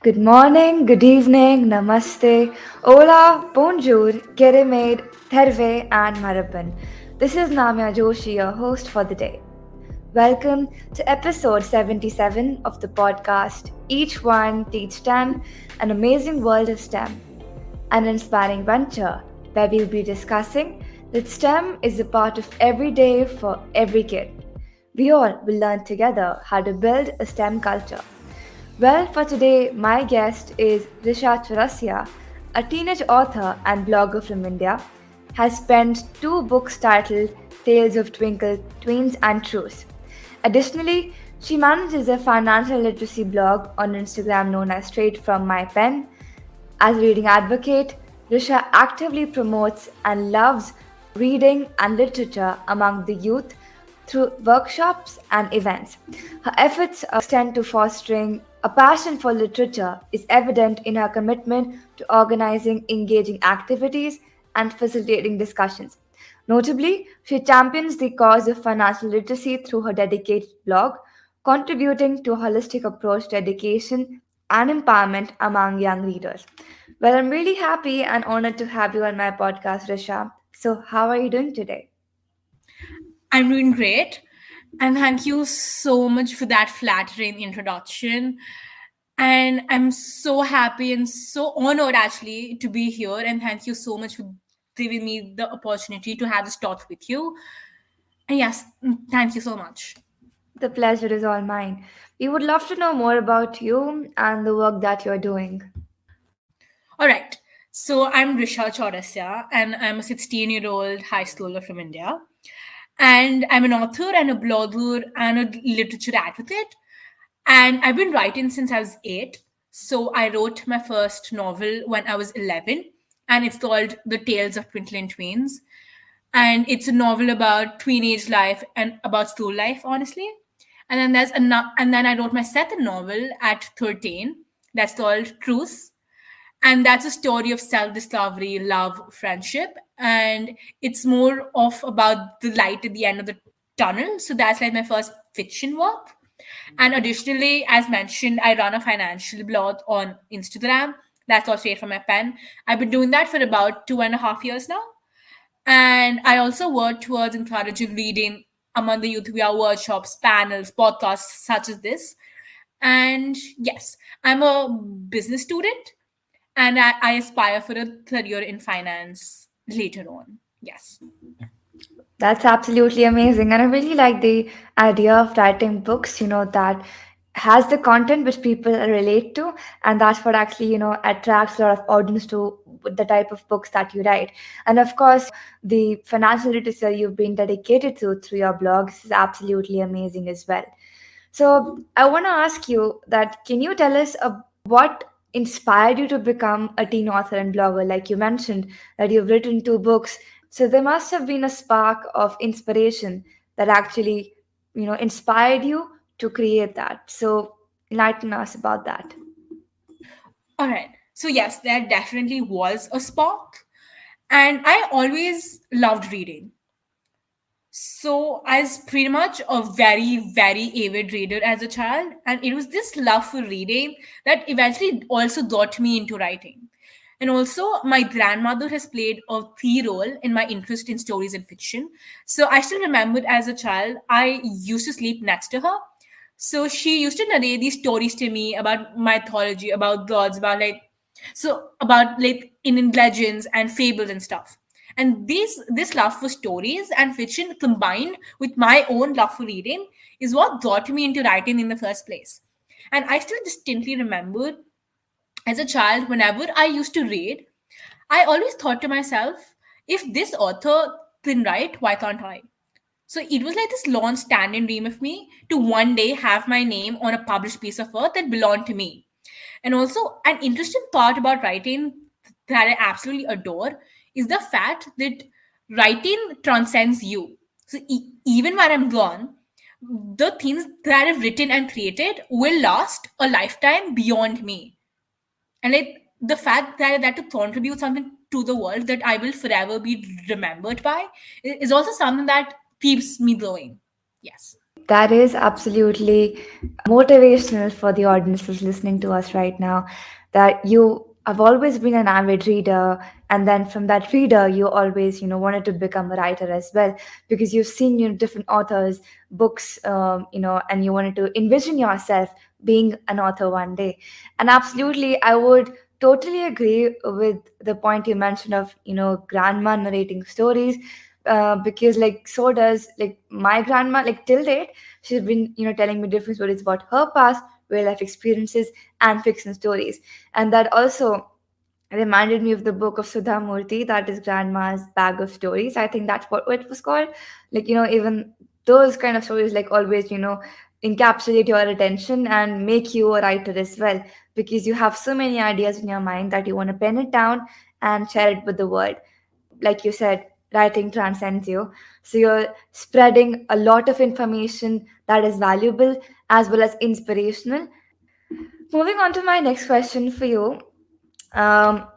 Good morning, good evening, namaste, hola, bonjour, keremade, terve, and marapan. This is Namya Joshi, your host for the day. Welcome to episode 77 of the podcast Each One Teach 10, an amazing world of STEM, an inspiring venture where we'll be discussing that STEM is a part of every day for every kid. We all will learn together how to build a STEM culture. Well, for today, my guest is Risha Chaurasia, a teenage author and blogger from India, has penned two books titled Tales of Twinkle, Tweens and Truth. Additionally, she manages a financial literacy blog on Instagram known as Straight From My Pen. As a reading advocate, Risha actively promotes and loves reading and literature among the youth through workshops and events. Her efforts extend to fostering a passion for literature is evident in her commitment to organizing engaging activities and facilitating discussions. Notably, she champions the cause of financial literacy through her dedicated blog, contributing to a holistic approach to education and empowerment among young readers. Well, I'm really happy and honored to have you on my podcast, Risha. So, how are you doing today? I'm doing great. And thank you so much for that flattering introduction. And I'm so happy and so honored actually to be here. And thank you so much for giving me the opportunity to have this talk with you. And yes, thank you so much. The pleasure is all mine. We would love to know more about you and the work that you're doing. All right. So I'm Risha Chaurasia and I'm a 16-year-old high schooler from India. And I'm an author and a blogger and a literature advocate. And I've been writing since I was 8. So I wrote my first novel when I was 11, and it's called The Tales of Twinkling Tweens. And it's a novel about teenage life and about school life, honestly. And then I wrote my second novel at 13. That's called Truth, and that's a story of self-discovery, love, friendship, and it's more of about the light at the end of the tunnel. So that's like my first fiction work. And additionally, as mentioned, I run a financial blog on Instagram. That's all straight from my pen. I've been doing that for about 2.5 years now. And I also work towards encouraging reading among the youth via workshops, panels, podcasts such as this. And yes, I'm a business student, and I aspire for a career in finance later on. Yes. That's absolutely amazing. And I really like the idea of writing books, that has the content which people relate to. And that's what actually, attracts a lot of audience to the type of books that you write. And of course, the financial literacy you've been dedicated to through your blogs is absolutely amazing as well. So I want to ask you that can you tell us what inspired you to become a teen author and blogger? Like you mentioned that you've written two books, so there must have been a spark of inspiration that actually, inspired you to create that. So enlighten us about that. All right. So, yes, there definitely was a spark. And I always loved reading. So, I was pretty much a very, very avid reader as a child. And it was this love for reading that eventually also got me into writing. And also, my grandmother has played a key role in my interest in stories and fiction. So, I still remembered as a child, I used to sleep next to her. So, she used to narrate these stories to me about mythology, about gods, about like Indian legends and fables and stuff. And this love for stories and fiction combined with my own love for reading is what got me into writing in the first place. And I still distinctly remember as a child, whenever I used to read, I always thought to myself, if this author can write, why can't I? So it was like this long standing dream of me to one day have my name on a published piece of work that belonged to me. And also, an interesting part about writing that I absolutely adore is the fact that writing transcends you. So even when I'm gone, the things that I've written and created will last a lifetime beyond me. And like the fact that to contribute something to the world that I will forever be remembered by is also something that keeps me going. Yes. That is absolutely motivational for the audience who's listening to us right now. That you have always been an avid reader, and then from that reader, you always, wanted to become a writer as well because you've seen, different authors, books, and you wanted to envision yourself being an author one day. And absolutely, I would totally agree with the point you mentioned of, grandma narrating stories, because like so does like my grandma, like till date she's been telling me different stories about her past, real life experiences, and fiction stories. And that also reminded me of the book of Sudha Murthy, that is Grandma's Bag of Stories. I think that's what it was called. Like, even those kind of stories, like, always, encapsulate your attention and make you a writer as well, because you have so many ideas in your mind that you want to pen it down and share it with the world. Like you said, writing transcends you. So you're spreading a lot of information that is valuable as well as inspirational. Moving on to my next question for you.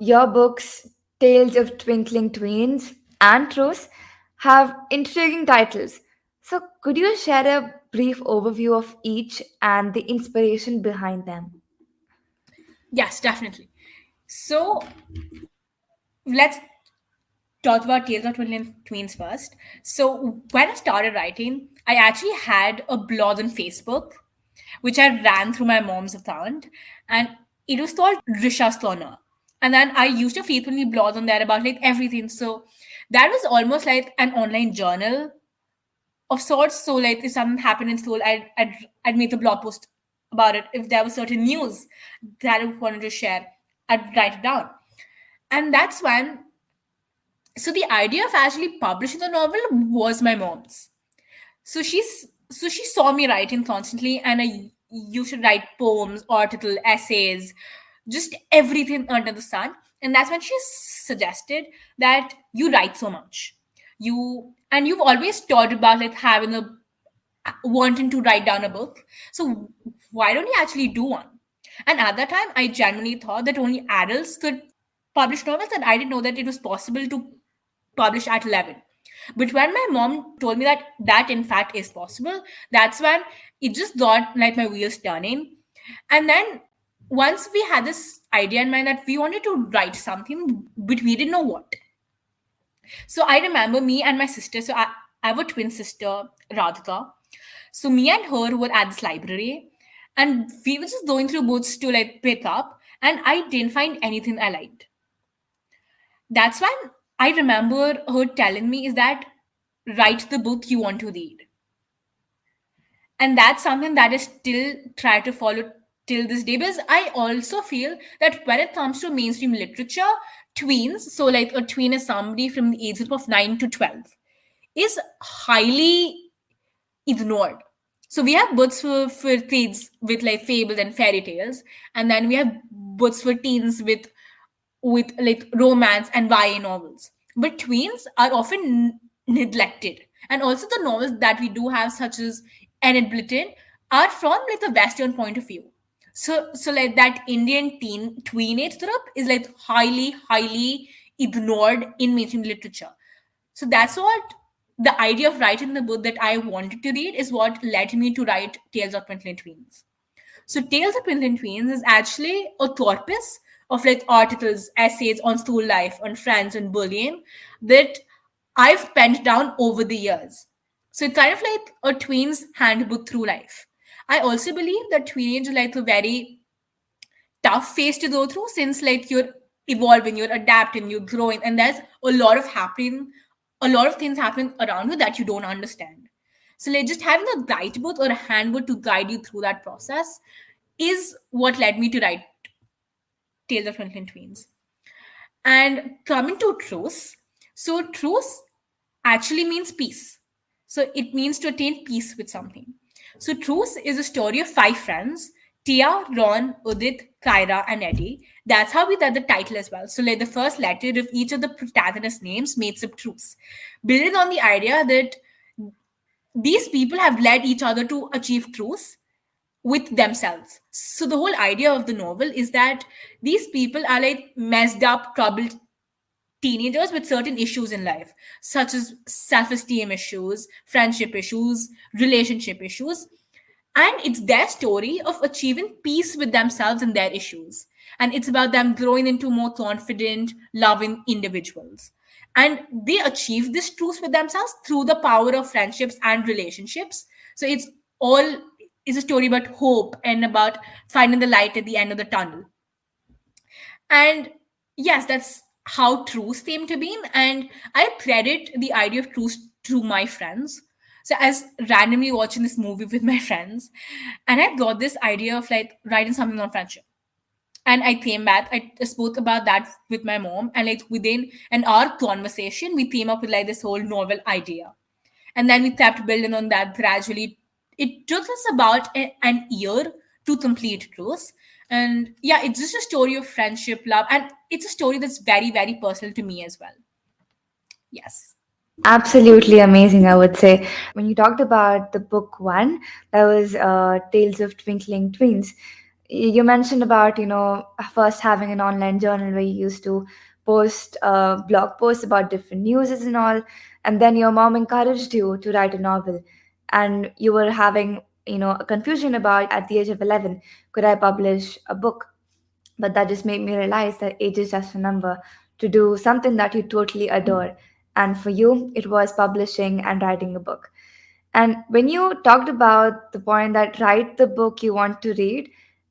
Your books, Tales of Twinkling Twins and Truth, have intriguing titles. So could you share a brief overview of each and the inspiration behind them? Yes, definitely. So let's talk about Tales of Twins first. So when I started writing, I actually had a blog on Facebook, which I ran through my mom's account, and it was called Risha Chaurasia. And then I used to frequently blog on there about like everything. So that was almost like an online journal of sorts. So like if something happened in school, I'd make a blog post about it. If there was certain news that I wanted to share, I'd write it down. And that's when, so the idea of actually publishing the novel was my mom's. So she saw me writing constantly, and I used to write poems, article, essays, just everything under the sun. And that's when she suggested that you write so much. You've always thought about like having a wanting to write down a book. So why don't you actually do one? And at that time, I genuinely thought that only adults could publish novels, and I didn't know that it was possible to publish at 11. But when my mom told me that that in fact is possible, that's when it just got like my wheels turning. And then once we had this idea in mind that we wanted to write something, but we didn't know what. So I remember me and my sister. I have a twin sister, Radhika. So me and her were at this library, and we were just going through books to like pick up, and I didn't find anything I liked. That's when I remember her telling me is that write the book you want to read. And that's something that I still try to follow till this day, because I also feel that when it comes to mainstream literature, tweens, so like a tween is somebody from the age group of 9 to 12, is highly ignored. So we have books for kids with like fables and fairy tales, and then we have books for teens with like romance and YA novels. But tweens are often neglected. And also the novels that we do have, such as Enid Blyton, are from like the Western point of view. So like that Indian teenage group is like highly ignored in mainstream literature. So that's what the idea of writing the book that I wanted to read is what led me to write Tales of Twinkling Tweens. So Tales of Twins and Tweens is actually a corpus of like articles, essays on school life, on friends and bullying that I've penned down over the years. So it's kind of like a tween's handbook through life. I also believe that teenage is like a very tough phase to go through, since like you're evolving, you're adapting, you're growing, and there's a lot of things happening around you that you don't understand. So like just having a guidebook or a handbook to guide you through that process is what led me to write Tales of Twinkling Tweens. And coming to truce, so truce actually means peace. So it means to attain peace with something. So truce is a story of five friends: Tia, Ron, Udit, Kyra, and Eddie. That's how we got the title as well. So like the first letter of each of the protagonist names makes up truce, building on the idea that these people have led each other to achieve truce with themselves. So the whole idea of the novel is that these people are like messed up, troubled teenagers with certain issues in life, such as self esteem issues, friendship issues, relationship issues. And it's their story of achieving peace with themselves and their issues. And it's about them growing into more confident, loving individuals. And they achieve this truth with themselves through the power of friendships and relationships. So it's all is a story about hope and about finding the light at the end of the tunnel. And yes, that's how truth came to be. And I credit the idea of truth to my friends. So I was randomly watching this movie with my friends, and I got this idea of like writing something on friendship. And I came back, I spoke about that with my mom, and like within an hour conversation, we came up with like this whole novel idea. And then we kept building on that gradually. It took us about an year to complete close. And yeah, it's just a story of friendship, love, and it's a story that's very, very personal to me as well. Yes. Absolutely amazing, I would say. When you talked about the book one, that was Tales of Twinkling Twins. You mentioned about, first having an online journal where you used to post blog posts about different news and all, and then your mom encouraged you to write a novel, and you were having, a confusion about at the age of 11, could I publish a book? But that just made me realize that age is just a number to do something that you totally adore. And for you, it was publishing and writing a book. And when you talked about the point that write the book you want to read,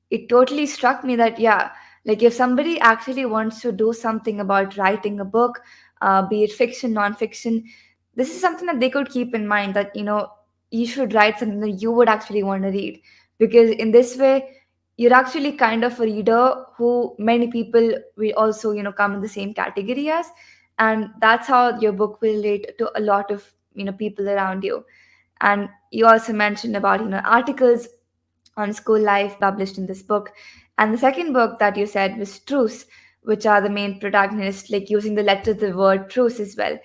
it totally struck me that, yeah, like if somebody actually wants to do something about writing a book, be it fiction, non-fiction, this is something that they could keep in mind that, you should write something that you would actually want to read. Because in this way, you're actually kind of a reader who many people will also, come in the same category as. And that's how your book will relate to a lot of, people around you. And you also mentioned about, articles on school life published in this book. And the second book that you said was Truce, which are the main protagonists, like using the letter of the word truce as well,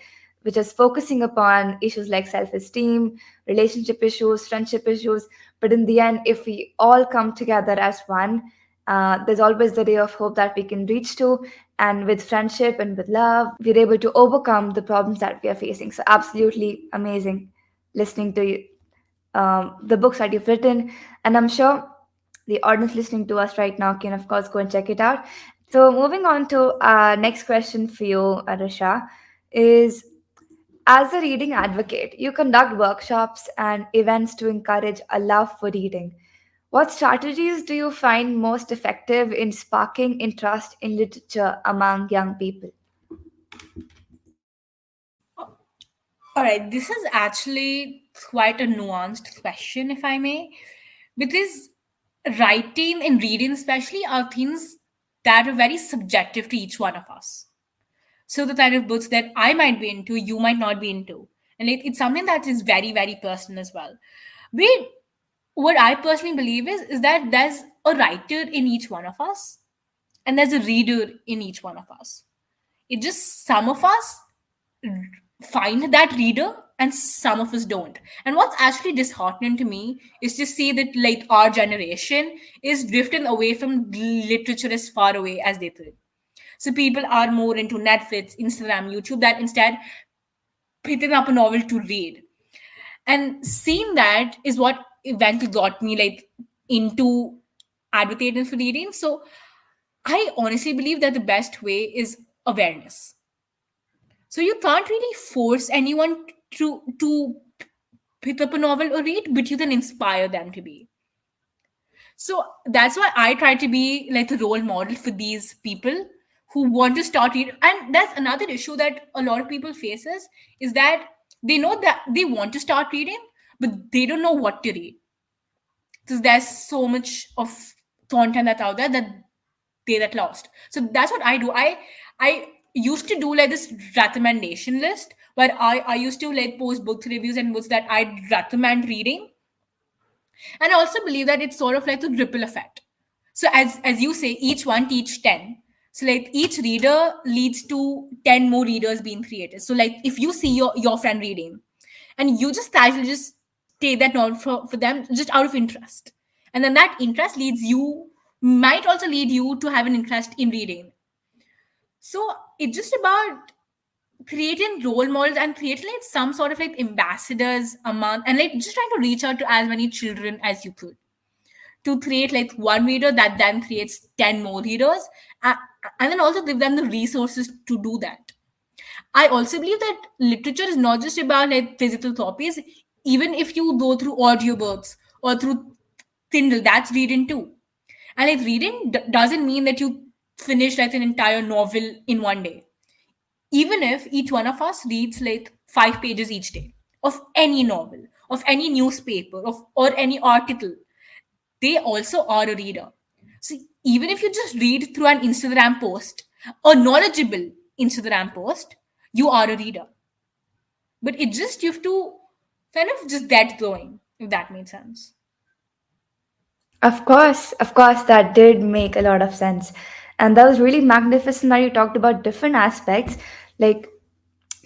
which is focusing upon issues like self esteem, relationship issues, friendship issues. But in the end, if we all come together as one, there's always the ray of hope that we can reach to. And with friendship and with love, we're able to overcome the problems that we are facing. So, absolutely amazing listening to you, the books that you've written. And I'm sure the audience listening to us right now can, of course, go and check it out. So, moving on to our next question for you, Arisha, is as a reading advocate, you conduct workshops and events to encourage a love for reading. What strategies do you find most effective in sparking interest in literature among young people? All right, this is actually quite a nuanced question, if I may, because writing and reading, especially, are things that are very subjective to each one of us. So, the kind of books that I might be into, you might not be into. And it's something that is very, very personal as well. But what I personally believe is that there's a writer in each one of us, and there's a reader in each one of us. It just some of us find that reader and some of us don't. And what's actually disheartening to me is to see that like our generation is drifting away from literature as far away as they could. So people are more into Netflix, Instagram, YouTube, that instead picking up a novel to read. And seeing that is what eventually got me like into advocating for reading. So I honestly believe that the best way is awareness. So you can't really force anyone to pick up a novel or read, but you can inspire them to be. So that's why I try to be like a role model for these people who want to start reading. And that's another issue that a lot of people faces is that they know that they want to start reading, but they don't know what to read. Because there's so much of content that's out there that they get lost. So that's what I do. I used to do like this recommendation list where I used to like post book reviews and books that I recommend reading. And I also believe that it's sort of like a ripple effect. So as you say, each one teach 10. So like each reader leads to 10 more readers being created. So like if you see your friend reading and you just casually just take that novel for them just out of interest. And then that interest leads you might also lead you to have an interest in reading. So it's just about creating role models and creating like some sort of like ambassadors among, and like just trying to reach out to as many children as you could, to create like one reader that then creates 10 more readers, a- and then also give them the resources to do that. I also believe that literature is not just about like physical copies. Even if you go through audiobooks or through Kindle, that's reading too. And like reading doesn't mean that you finish like an entire novel in one day. Even if each one of us reads like 5 pages each day of any novel, of any newspaper, of or any article, they also are a reader. So even if you just read through an Instagram post, a knowledgeable Instagram post, you are a reader. But it just you have to kind of just get going, if that made sense. Of course, that did make a lot of sense. And that was really magnificent that you talked about different aspects, like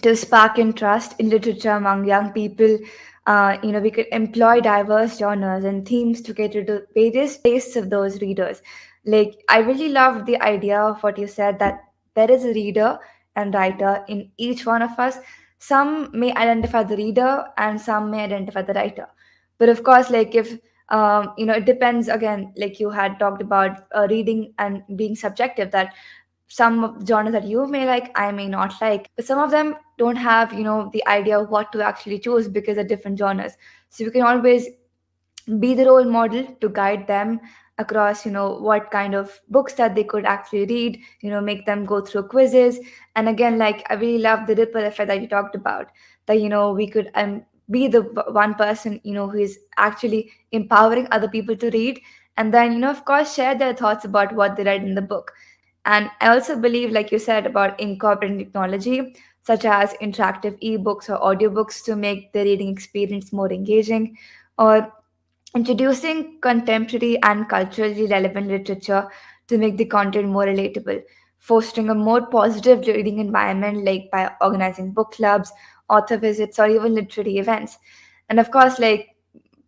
to spark interest in literature among young people. We could employ diverse genres and themes to cater to various tastes of those readers. Like, I really loved the idea of what you said that there is a reader and writer in each one of us. Some may identify the reader and some may identify the writer. But of course, like if it depends again, like you had talked about reading and being subjective, that some of the genres that you may like, I may not like. But some of them don't have, the idea of what to actually choose because they're different genres. So you can always be the role model to guide them across, what kind of books that they could actually read, make them go through quizzes. And again, like I really love the ripple effect that you talked about, that, we could be the one person, who is actually empowering other people to read, and then, of course, share their thoughts about what they read in the book. And I also believe, like you said, about incorporating technology, such as interactive ebooks or audiobooks to make the reading experience more engaging, or introducing contemporary and culturally relevant literature to make the content more relatable, fostering a more positive reading environment, like by organizing book clubs, author visits, or even literary events. And of course, like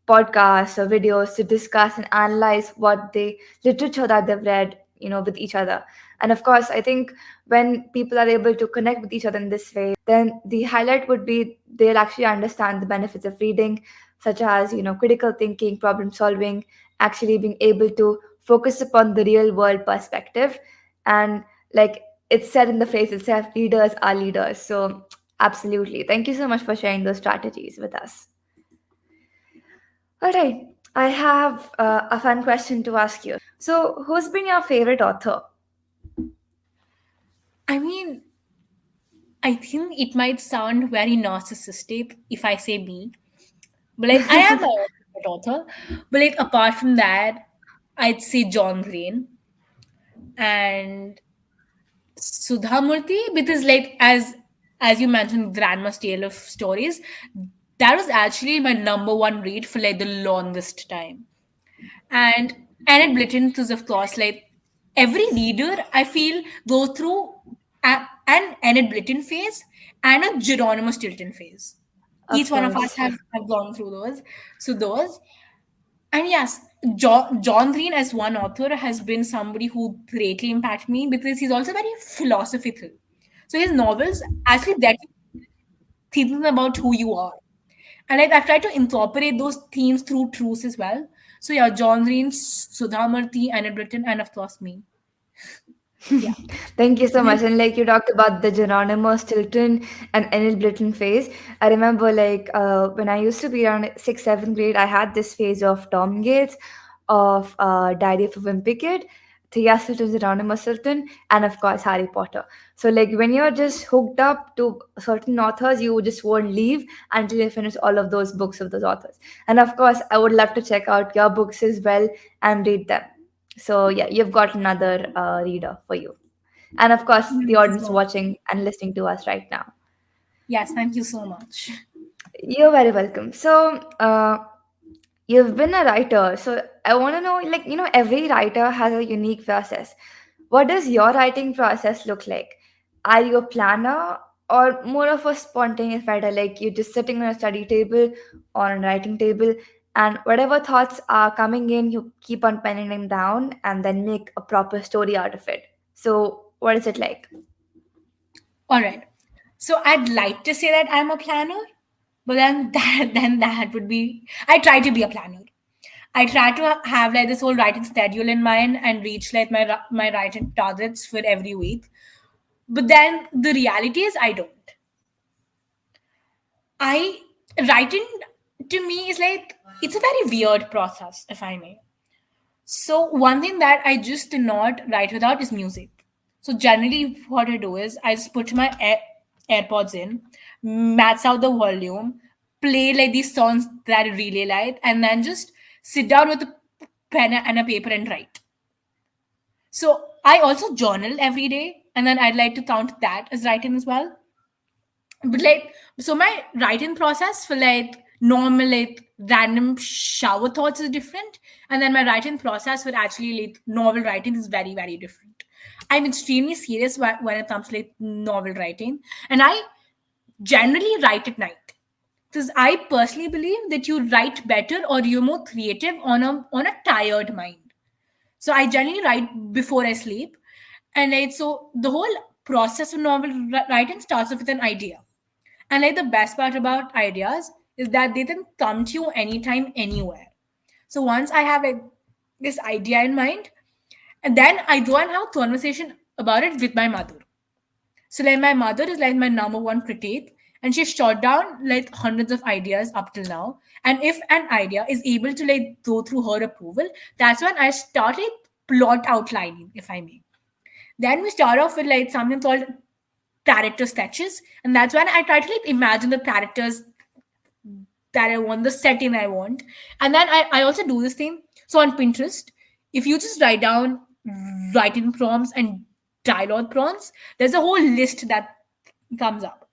podcasts or videos to discuss and analyze what the literature that they've read, with each other. And of course, I think when people are able to connect with each other in this way, then the highlight would be they'll actually understand the benefits of reading, such as, critical thinking, problem solving, actually being able to focus upon the real world perspective. And like it's said in the phrase itself, readers are leaders. So absolutely, thank you so much for sharing those strategies with us. All right, I have a fun question to ask you. So, who's been your favorite author? I mean, I think it might sound very narcissistic if I say me, but like I am a favorite author. But like apart from that, I'd say John Green and Sudhamurti, because like as you mentioned, Grandma's Tale of Stories, that was actually my number one read for like the longest time. And Annette Blyton is of course like every reader I feel go through an Annette Blyton phase and a Geronimo Stilton phase. Each Of one of us course. have gone through those. So those, and yes, John Green as one author has been somebody who greatly impacted me because he's also very philosophical. So his novels actually get you thinking about who you are. And like I've tried to incorporate those themes through truths as well. So yeah, John Green, Sudha Murthy, Anna Britton, and of course me. Yeah. Thank you so much. And like you talked about the Geronimo Stilton and Enid Blyton phase. I remember like when I used to be around sixth, seventh grade, I had this phase of Tom Gates, of Diary of a Wimpy Kid, Thea Stilton, Geronimo Stilton, and of course Harry Potter. So like when you're just hooked up to certain authors, you just won't leave until you finish all of those books of those authors. And of course, I would love to check out your books as well and read them. So yeah, you've got another reader for you, and of course the Thank you audience so much. watching and listening to us right now. Yes, thank you so much. You're very welcome. So you've been a writer, so I want to know, like, every writer has a unique process. What does your writing process look like? Are you a planner or more of a spontaneous writer, like you're just sitting on a study table or on a writing table, and whatever thoughts are coming in, you keep on penning them down and then make a proper story out of it? So what is it like? All right. So I'd like to say that I'm a planner, but then that would be, I try to be a planner. I try to have like this whole writing schedule in mind and reach like my writing targets for every week. But then the reality is I don't. I writing to me is like it's a very weird process, if I may. So one thing that I just do not write without is music. So generally, what I do is I just put my AirPods in, max out the volume, play like these songs that I really like, and then just sit down with a pen and a paper and write. So I also journal every day, and then I'd like to count that as writing as well. But like, so my writing process for like normal like random shower thoughts is different, and then my writing process for actually like novel writing is very different. I'm extremely serious when it comes to like novel writing, and I generally write at night because I personally believe that you write better or you're more creative on a tired mind. So I generally write before I sleep, and like so the whole process of novel writing starts off with an idea. And like the best part about ideas is that they can come to you anytime, anywhere. So once I have like this idea in mind, and then I go and have a conversation about it with my mother. So like my mother is like my number one critique, and she's shot down like hundreds of ideas up till now. And if an idea is able to like go through her approval, that's when I started plot outlining, if I may. Then we start off with like something called character sketches, and that's when I try to like imagine the characters that I want, the setting I want. And then I also do this thing. So on Pinterest, if you just write down writing prompts and dialogue prompts, there's a whole list that comes up.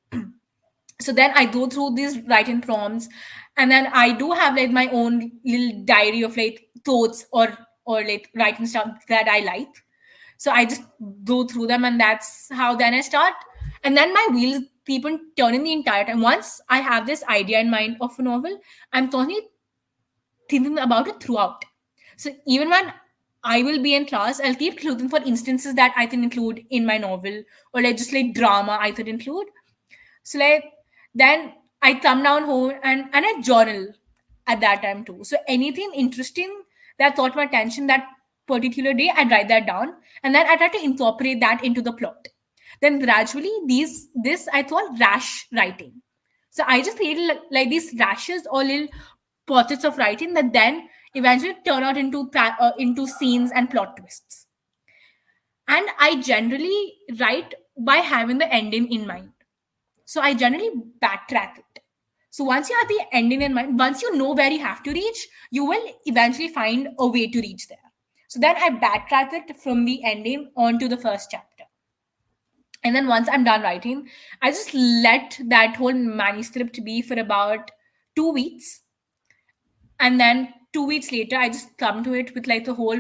So then I go through these writing prompts, and then I do have like my own little diary of like thoughts or like writing stuff that I like. So I just go through them, and that's how then I start. And then my wheels keep on turning the entire time. Once I have this idea in mind of a novel, I'm constantly thinking about it throughout. So even when I will be in class, I'll keep looking for instances that I can include in my novel, or like just like drama I could include. So like then I come down home and I journal at that time too. So anything interesting that caught my attention that particular day, I write that down, and then I try to incorporate that into the plot. Then gradually this I thought rash writing. So I just created like these rashes or little pockets of writing that then eventually turn out into scenes and plot twists. And I generally write by having the ending in mind. So I generally backtrack it. So once you have the ending in mind, once you know where you have to reach, you will eventually find a way to reach there. So then I backtrack it from the ending onto the first chapter. And then once I'm done writing, I just let that whole manuscript be for about 2 weeks. And then 2 weeks later, I just come to it with like the whole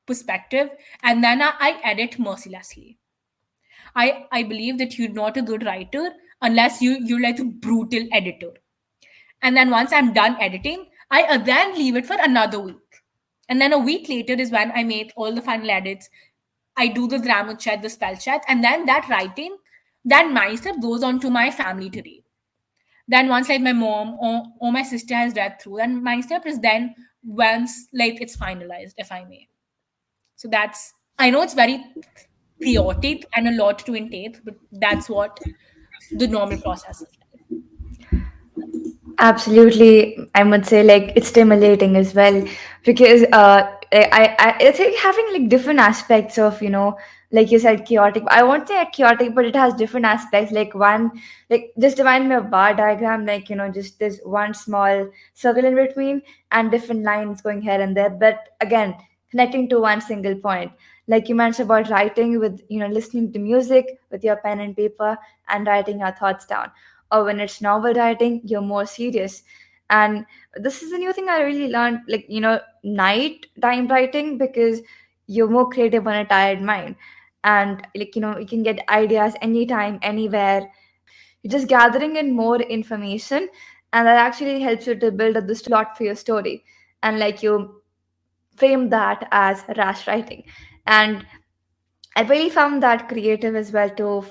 perspective. And then I edit mercilessly. I believe that you're not a good writer unless you're like a brutal editor. And then once I'm done editing, I then leave it for another week. And then a week later is when I make all the final edits. I do the grammar check, the spell check, and then that writing, that manuscript goes on to my family to read. Then once like my mom or my sister has read through, then manuscript is then once like it's finalized, if I may. So that's, I know it's very chaotic and a lot to intake, but that's what the normal process is like. Absolutely, I would say like it's stimulating as well because I think having like different aspects of like you said chaotic. I won't say chaotic, but it has different aspects. Like one, like just remind me of bar diagram. Like just this one small circle in between and different lines going here and there. But again, connecting to one single point. Like you mentioned about writing with listening to music with your pen and paper and writing your thoughts down, or when it's novel writing you're more serious. And this is a new thing I really learned, like night time writing, because you're more creative on a tired mind. And like you can get ideas anytime anywhere. You're just gathering in more information, and that actually helps you to build up this plot for your story. And like you frame that as rash writing. And I really found that creative as well too,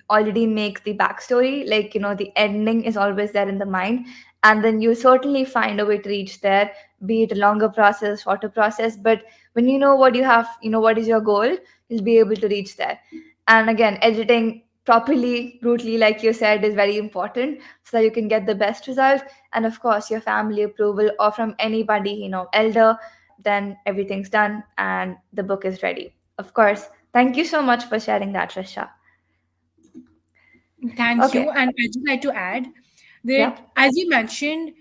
already make the backstory, like the ending is always there in the mind, and then you certainly find a way to reach there, be it a longer process, shorter process. But when you know what you have, what is your goal, you'll be able to reach there. And again, editing properly, brutally, like you said, is very important so that you can get the best result. And of course, your family approval or from anybody, elder, then everything's done and the book is ready. Of course. Thank you so much for sharing that, Risha. Thank Okay. you. And I'd just like to add that, Yep. as you mentioned,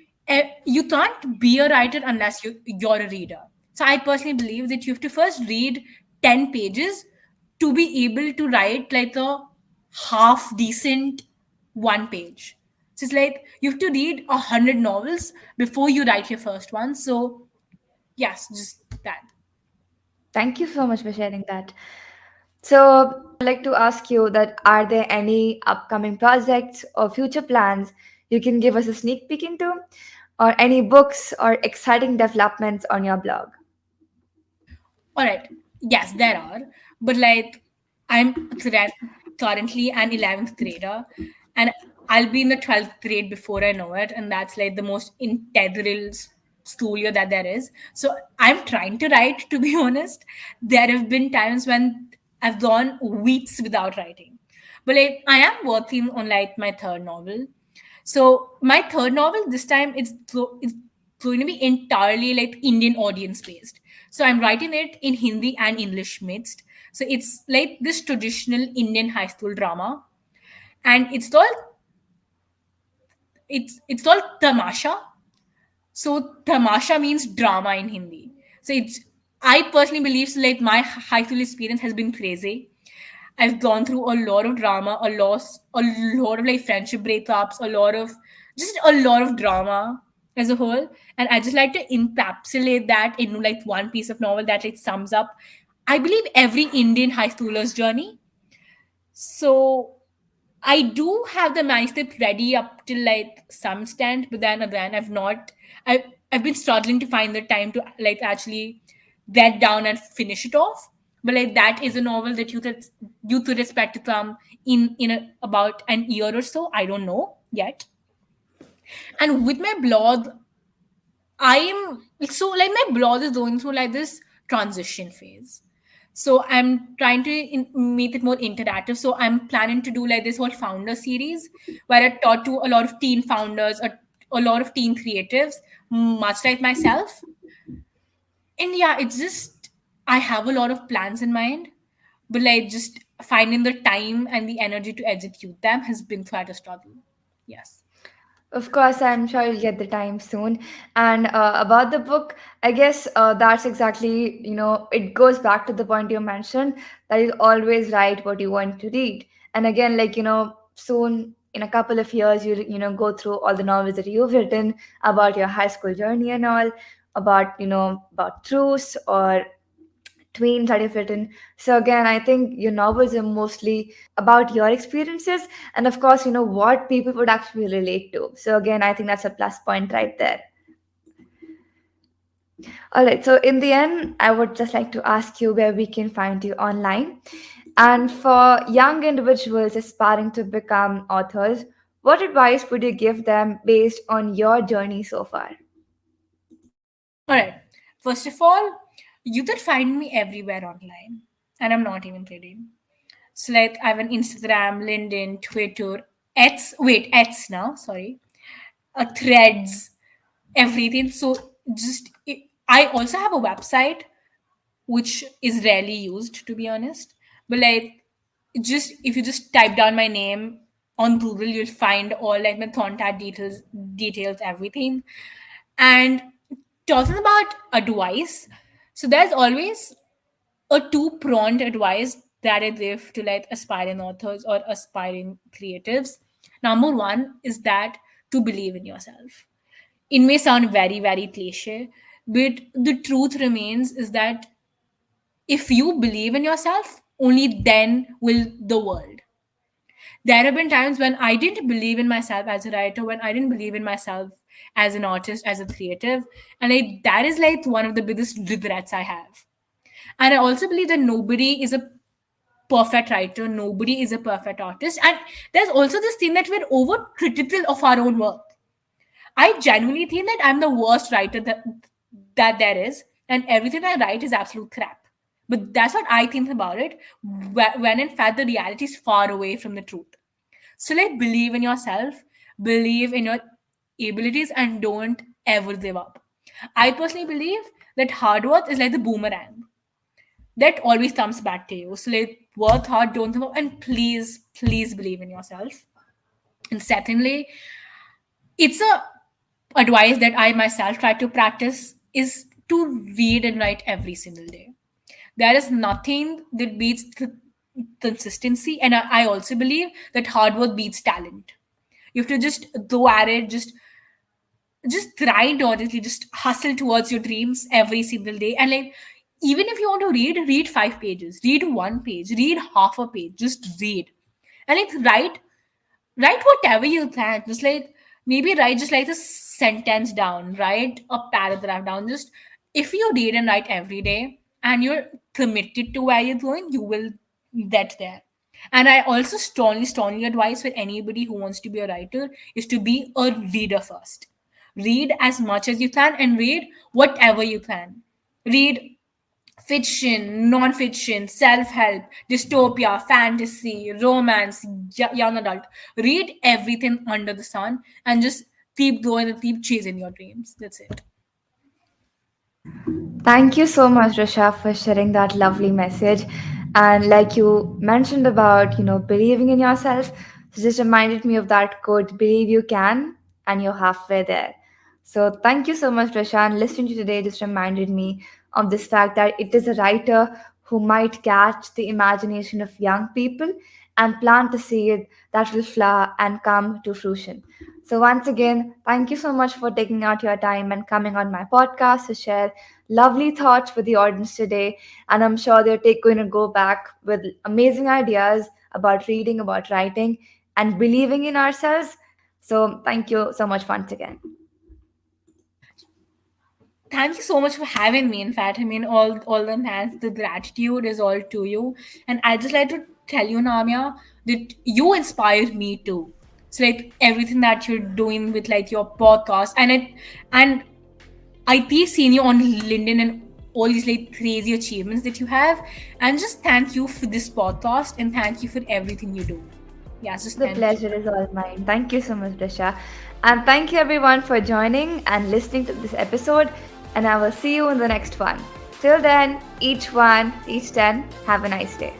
you can't be a writer unless you're a reader. So I personally believe that you have to first read 10 pages to be able to write like a half decent one page. So it's like you have to read 100 novels before you write your first one. So, yes, just that. Thank you so much for sharing that. So, I'd like to ask you that are there any upcoming projects or future plans you can give us a sneak peek into, or any books or exciting developments on your blog? All right. Yes, there are. But like, currently an 11th grader, and I'll be in the 12th grade before I know it. And that's like the most integral school year that there is. So I'm trying to write, to be honest. There have been times when I've gone weeks without writing. But like, I am working on like my third novel. So my third novel this time it's going to be entirely like Indian audience based. So I'm writing it in Hindi and English mixed. So it's like this traditional Indian high school drama, and it's called Tamasha. So tamasha means drama in Hindi. So it's I personally believe so like my high school experience has been crazy. I've gone through a lot of drama, a lot of like friendship breakups, a lot of drama as a whole. And I just like to encapsulate that in like one piece of novel that it sums up, I believe, every Indian high schooler's journey. So I do have the manuscript ready up till like some stand, but then again, I've I've been struggling to find the time to like actually get down and finish it off. But like that is a novel that you could expect to come about an year or so. I don't know yet. And with my blog, I am so like my blog is going through like this transition phase. So I'm trying to make it more interactive. So I'm planning to do like this whole founder series where I talk to a lot of teen founders, a lot of teen creatives, much like myself. And yeah, it's just I have a lot of plans in mind, but like just finding the time and the energy to execute them has been quite a struggle. Yes. Of course, I'm sure you'll get the time soon. And about the book, I guess that's exactly, it goes back to the point you mentioned that you always write what you want to read. And again, like, soon in a couple of years, go through all the novels that you've written about your high school journey and all, about, about truths or tweens that you've written. So again, I think your novels are mostly about your experiences and of course, what people would actually relate to. So again, I think that's a plus point right there. All right. So in the end, I would just like to ask you where we can find you online. And for young individuals aspiring to become authors, what advice would you give them based on your journey so far? All right. First of all, you could find me everywhere online, and I'm not even kidding. So, like, I have an Instagram, LinkedIn, Twitter, X now, sorry, Threads, everything. So, I also have a website which is rarely used, to be honest. But like, just if you just type down my name on Google, you'll find all like my contact details, everything. And talking about advice, so there's always a two-pronged advice that I give to like aspiring authors or aspiring creatives. Number one is that to believe in yourself. It may sound very, very cliche, but the truth remains is that if you believe in yourself, only then will the world. There have been times when I didn't believe in myself as a writer, when I didn't believe in myself as an artist, as a creative. And like that is like one of the biggest regrets I have. And I also believe that nobody is a perfect writer, nobody is a perfect artist, and there's also this thing that we're over critical of our own work. I genuinely think that I'm the worst writer that there is, and everything I write is absolute crap. But that's what I think about it, when in fact the reality is far away from the truth. So, like, believe in yourself, believe in your abilities, and don't ever give up. I personally believe that hard work is like the boomerang that always comes back to you. So, like, work hard, don't give up, and please, please believe in yourself. And secondly, it's a advice that I myself try to practice is to read and write every single day. There is nothing that beats the consistency, and I also believe that hard work beats talent. You have to just go at it, just grind, honestly, just hustle towards your dreams every single day. And like, even if you want to read 5 pages, read 1 page, read half a page, just read. And like, write whatever you can. Just like, maybe write just like a sentence down, write a paragraph down. Just, if you read and write every day and you're committed to where you're going, you will get there. And I also strongly advise for anybody who wants to be a writer is to be a reader first. Read as much as you can and read whatever you can. Read fiction, non-fiction, self-help, dystopia, fantasy, romance, young adult. Read everything under the sun and just keep going and keep chasing your dreams. That's it. Thank you so much, Risha, for sharing that lovely message. And like you mentioned about, believing in yourself, it just reminded me of that quote, believe you can, and you're halfway there. So thank you so much, Risha. And listening to you today just reminded me of this fact that it is a writer who might catch the imagination of young people and plant a seed that will flower and come to fruition. So, once again, thank you so much for taking out your time and coming on my podcast to share lovely thoughts with the audience today. And I'm sure they're going to go back with amazing ideas about reading, about writing, and believing in ourselves. So, thank you so much once again. Thank you so much for having me. In fact, I mean, all the thanks, the gratitude is all to you. And I just like to tell you, Namya, that you inspire me too. So like everything that you're doing with like your podcast, and I keep seeing you on LinkedIn and all these like crazy achievements that you have. And just thank you for this podcast and thank you for everything you do. Yeah, just The thank you. pleasure is all mine. Thank you so much, Risha. And thank you everyone for joining and listening to this episode. And I will see you in the next one. Till then, each one, each 10, have a nice day.